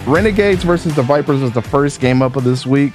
Renegades versus the Vipers was the first game up of this week.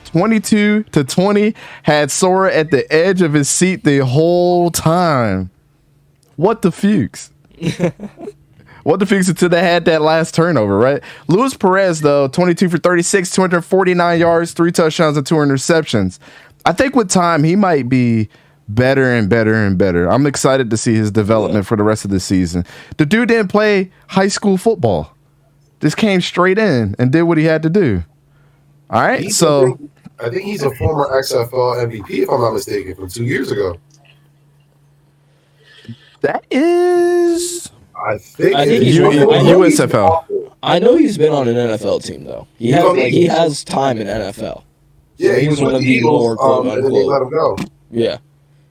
22-20 had Sora at the edge of his seat the whole time. What the Fuchs? What the Fuchs until they had that last turnover, right? Luis Perez, though, 22 for 36, 249 yards, 3 touchdowns, and 2 interceptions. I think with time, he might be better and better and better. I'm excited to see his development for the rest of the season. The dude didn't play high school football. Just came straight in and did what he had to do. All right, I think he's a former XFL MVP, if I'm not mistaken, from 2 years ago. That is... I think he's USFL. I know he's been on an NFL team, though. He has time in NFL. Yeah, he was one of the more quote-unquote... and they let him go. Yeah.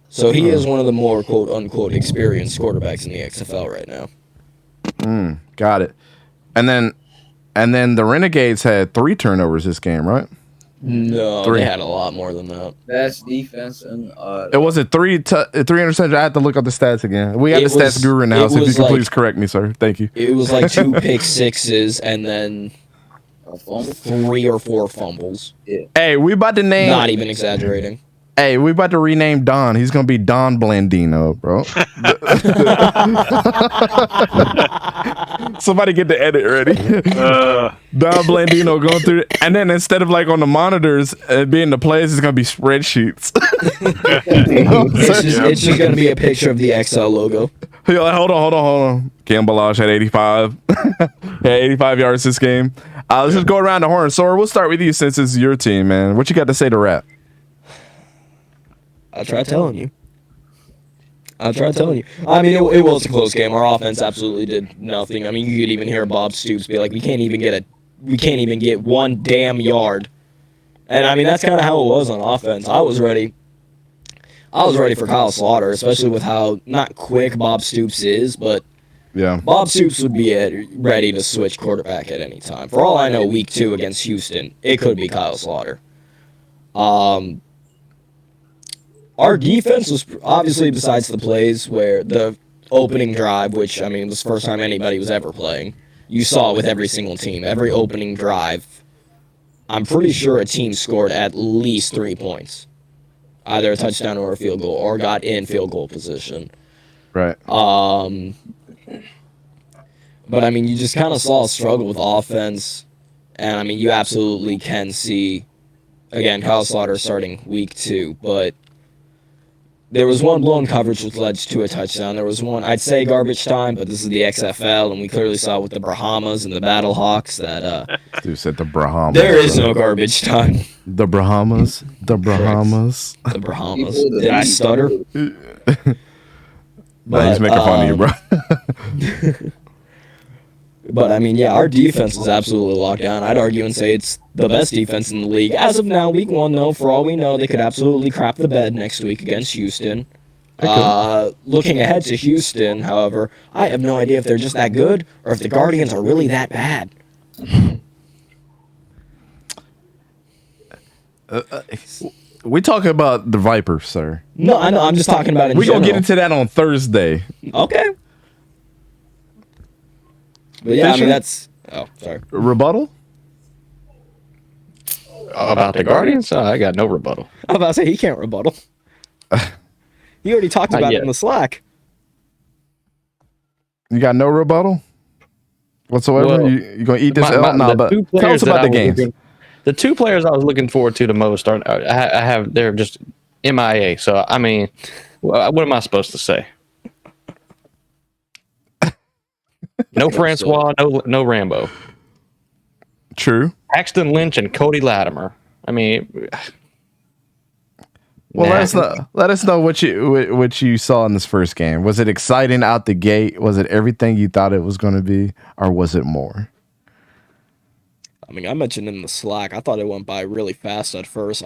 So he is one of the more quote-unquote experienced quarterbacks in the XFL right now. Got it. And then the Renegades had 3 turnovers this game, right? No, 3. They had a lot more than that. Best defense and it wasn't 3 interceptions. I had to look up the stats again. We got the stats guru in the house. If you can please correct me, sir. Thank you. It was like 2 pick sixes and then 3 or 4 fumbles. Yeah. Hey, we about to name. Not even exaggerating. Hey, we about to rename Don. He's gonna be Don Blandino, bro. Somebody get the edit ready. Don Blandino going through it. And then instead of like on the monitors being the plays, it's gonna be spreadsheets. It's just gonna be a picture of the XL logo. You're like, hold on. Cam Balaj had 85. Had 85 yards this game. Let's just go around the horn. Sora, we'll start with you since it's your team, man. What you got to say to Rap? I'll try telling you. I mean, it was a close game. Our offense absolutely did nothing. I mean, you could even hear Bob Stoops be like, "We can't even get 1 damn yard." And I mean, that's kind of how it was on offense. I was ready for Kyle Slaughter, especially with how not quick Bob Stoops is, but yeah, Bob Stoops would be ready to switch quarterback at any time. For all I know, week 2 against Houston, it could be Kyle Slaughter. Our defense was obviously, besides the plays where the opening drive, which, I mean, was the first time anybody was ever playing. You saw it with every single team. Every opening drive, I'm pretty sure a team scored at least 3 points. Either a touchdown or a field goal, or got in field goal position. Right. But, I mean, you just kind of saw a struggle with offense. And, I mean, you absolutely can see, again, Kyle Slaughter starting week 2, but there was one blown coverage which led to a touchdown. There was one, I'd say garbage time, but this is the XFL, and we clearly saw with the Bahamas and the Battlehawks that Dude said the Bahamas. There is no garbage time. The Bahamas. The Bahamas. Did I stutter? Nah, he's making fun of you, bro. But, I mean, yeah, our defense is absolutely locked down. I'd argue and say it's the best defense in the league. As of now, week 1, though, for all we know, they could absolutely crap the bed next week against Houston. Looking ahead to Houston, however, I have no idea if they're just that good or if the Guardians are really that bad. We talking about the Vipers, sir. No, I know. I'm just talking about it in We're going to get general. into that on Thursday. Okay. But yeah, I mean, that's... Oh, sorry. Rebuttal? About the Guardians? I got no rebuttal. I was about to say, he can't rebuttal. He already talked about it in the Slack. You got no rebuttal whatsoever? Well, you going to eat this L? Nah, but tell us about the games. The 2 players I was looking forward to the most they're just MIA. So, I mean, what am I supposed to say? No Francois, no Rambo. True. Paxton Lynch and Cody Latimer. I mean, well, let us know what you saw in this first game. Was it exciting out the gate? Was it everything you thought it was going to be, or was it more? I mean, I mentioned in the Slack, I thought it went by really fast at first.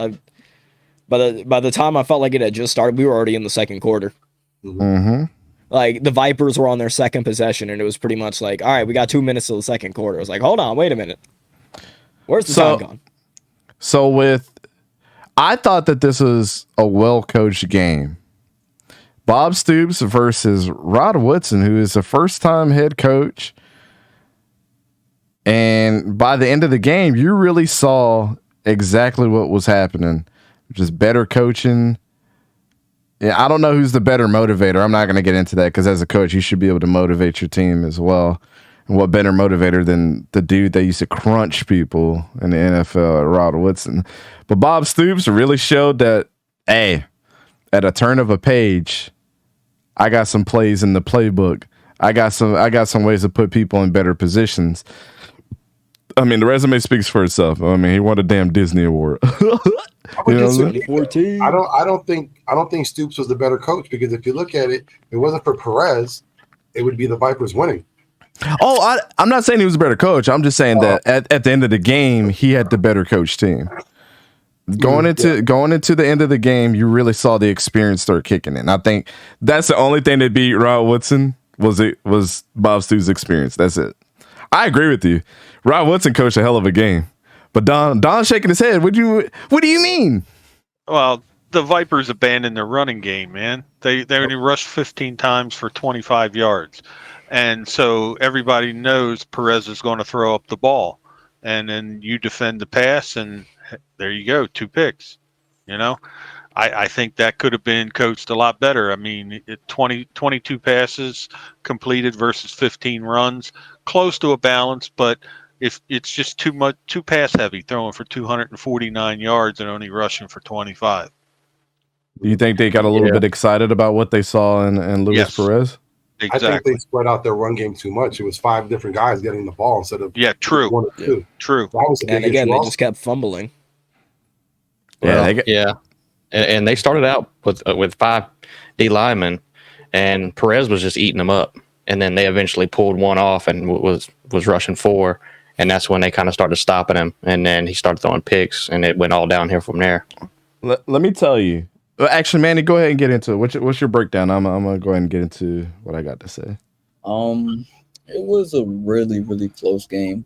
By the time I felt like it had just started, we were already in the second quarter. Mm-hmm. Like, the Vipers were on their second possession, and it was pretty much like, all right, we got 2 minutes till the second quarter. I was like, hold on, wait a minute. Where's the time gone? So I thought that this was a well-coached game. Bob Stoops versus Rod Woodson, who is a first-time head coach. And by the end of the game, you really saw exactly what was happening. Just better coaching. Yeah, I don't know who's the better motivator. I'm not going to get into that because as a coach, you should be able to motivate your team as well. And what better motivator than the dude that used to crunch people in the NFL, Rod Woodson. But Bob Stoops really showed that, hey, at a turn of a page, I got some plays in the playbook. I got some ways to put people in better positions. I mean, the resume speaks for itself. I mean, he won a damn Disney award. I would disagree. 2014. I don't think Stoops was the better coach because if you look at it, if it wasn't for Perez, it would be the Vipers winning. Oh, I'm not saying he was a better coach. I'm just saying that at the end of the game, he had the better coach team. Going into the end of the game, you really saw the experience start kicking in. I think that's the only thing that beat Rod Woodson was Bob Stoops' experience. That's it. I agree with you. Rod Woodson coached a hell of a game, but Don shaking his head. What do you mean? Well, the Vipers abandoned their running game, man. They only rushed 15 times for 25 yards. And so everybody knows Perez is going to throw up the ball. And then you defend the pass, and there you go, 2 picks. You know, I think that could have been coached a lot better. I mean, 22 passes completed versus 15 runs, close to a balance, but if it's just too pass heavy, throwing for 249 yards and only rushing for 25. Do you think they got a little bit excited about what they saw in Luis Perez? Exactly. I think they spread out their run game too much. It was 5 different guys getting the ball instead of true. 1 or 2. True. That was a big And again, issue they just kept fumbling. And they started out with 5 D linemen, and Perez was just eating them up. And then they eventually pulled one off and was rushing 4, and that's when they kind of started stopping him. And then he started throwing picks, and it went all downhill from there. Let me tell you. Actually, Manny, go ahead and get into it. What's your breakdown? I'm gonna go ahead and get into what I got to say. It was a really, really close game.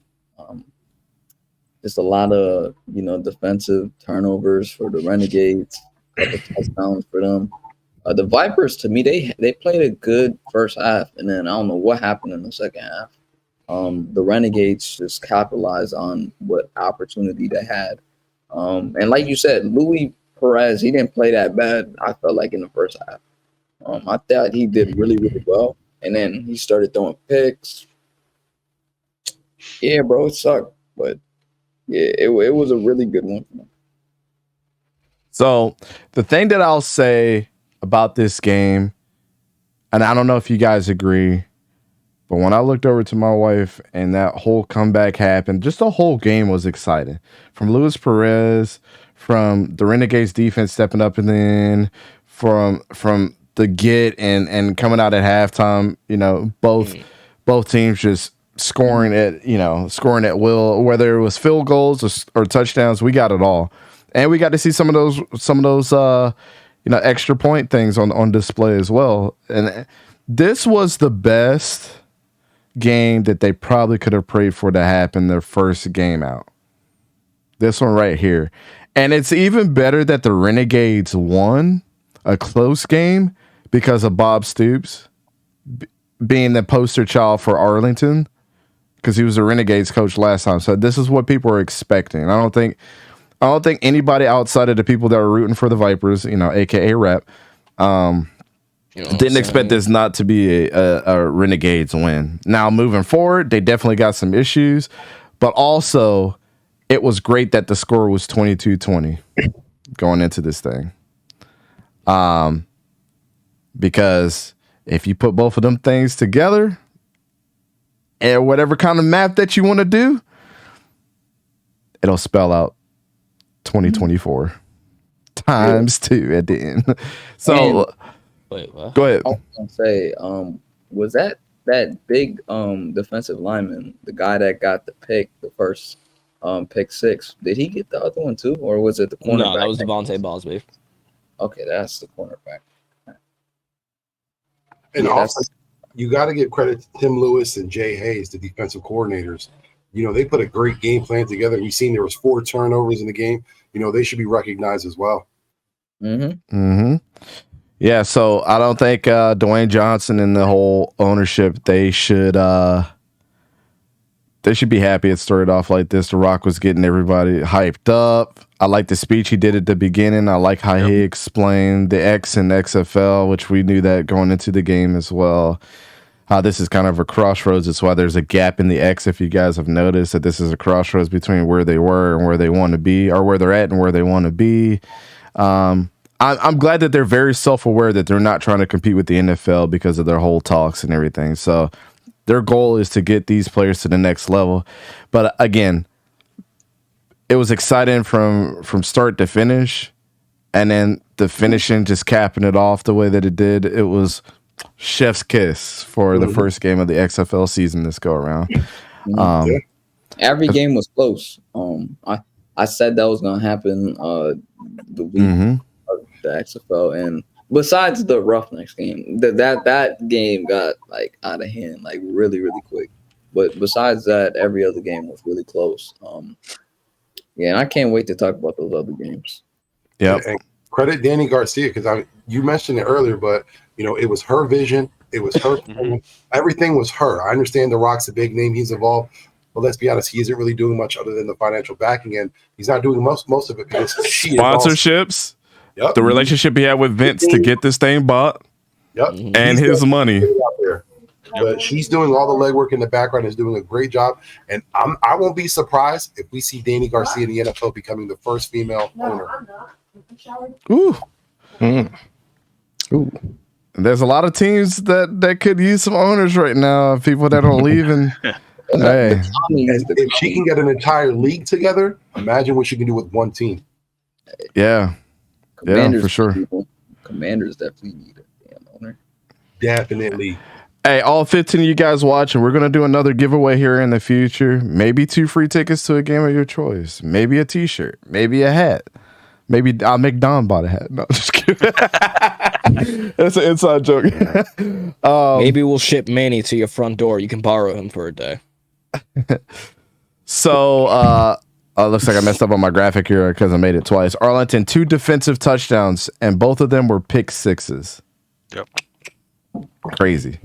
Just a lot of defensive turnovers for the Renegades, a couple touchdowns for them. The Vipers, to me, they played a good first half, and then I don't know what happened in the second half. The Renegades just capitalized on what opportunity they had. And like you said, Luis Perez, he didn't play that bad, I felt like, in the first half. I thought he did really, really well. And then he started throwing picks. Yeah, bro, it sucked. But, yeah, it was a really good one for him. So the thing that I'll say about this game, and I don't know if you guys agree, but when I looked over to my wife and that whole comeback happened, just the whole game was exciting. From Luis Perez, from the Renegades defense stepping up, and then from the get and coming out at halftime, both teams just scoring at will, whether it was field goals or touchdowns. We got it all, and we got to see some of those extra point things on display as well. And this was the best game that they probably could have prayed for to happen their first game out. This one right here. And it's even better that the Renegades won a close game because of Bob Stoops being the poster child for Arlington, because he was the Renegades coach last time. So this is what people are expecting. I don't think anybody outside of the people that were rooting for the Vipers, aka Rep, didn't expect this not to be a Renegades win. Now moving forward, they definitely got some issues, but also it was great that the score was 22-20 going into this thing. Because if you put both of them things together, and whatever kind of math that you want to do, it'll spell out 2024 times 2 at the end. So, Wait, what? go ahead. I was gonna say, was that big defensive lineman, the guy that got the pick, the first pick 6? Did he get the other one too, or was it the cornerback? No, that was Devontae Bosby. Okay, that's the cornerback. And Yeah, also, you got to give credit to Tim Lewis and Jay Hayes, the defensive coordinators. They put a great game plan together. We've seen there was 4 turnovers in the game. They should be recognized as well. Mm-hmm. Yeah, so I don't think Dwayne Johnson and the whole ownership, they should They should be happy it started off like this. The Rock was getting everybody hyped up. I like the speech he did at the beginning. I like how he explained the X and XFL, which we knew that going into the game as well. How this is kind of a crossroads. That's why there's a gap in the X. If you guys have noticed that this is a crossroads between where they were and where they want to be, or where they're at and where they want to be. I'm glad that they're very self-aware that they're not trying to compete with the NFL because of their whole talks and everything. So their goal is to get these players to the next level. But again, it was exciting from start to finish, and then the finishing, just capping it off the way that it did. It was chef's kiss for the first game of the XFL season this go around. Every game was close. I said that was gonna happen the week of the XFL, and besides the Roughnecks game, that game got like out of hand like really quick. But besides that, every other game was really close. Yeah, and I can't wait to talk about those other games. Yeah, and credit Danny Garcia, because you mentioned it earlier, but it was her vision, it was her plan. Everything was her. I understand The Rock's a big name, he's involved, but let's be honest, he isn't really doing much other than the financial backing, and he's not doing most of it because she sponsorships. Yep. The relationship he had with Vince to get this thing bought. Yep. And his money. But she's doing all the legwork in the background, is doing a great job. And I won't be surprised if we see Danny Garcia in the NFL becoming the first female owner. Ooh. Ooh. There's a lot of teams that could use some owners right now, people that are leaving. Hey. If she can get an entire league together, imagine what she can do with one team. Yeah. Commanders, for sure. Commanders definitely need a damn owner. Definitely. Hey, all 15 of you guys watching, we're going to do another giveaway here in the future. Maybe 2 free tickets to a game of your choice. Maybe a t-shirt. Maybe a hat. Maybe I'll make Don buy a hat. No, just kidding. It's an inside joke. Maybe we'll ship Manny to your front door. You can borrow him for a day. So, looks like I messed up on my graphic here because I made it twice. Arlington, 2 defensive touchdowns, and both of them were pick sixes. Yep. Crazy.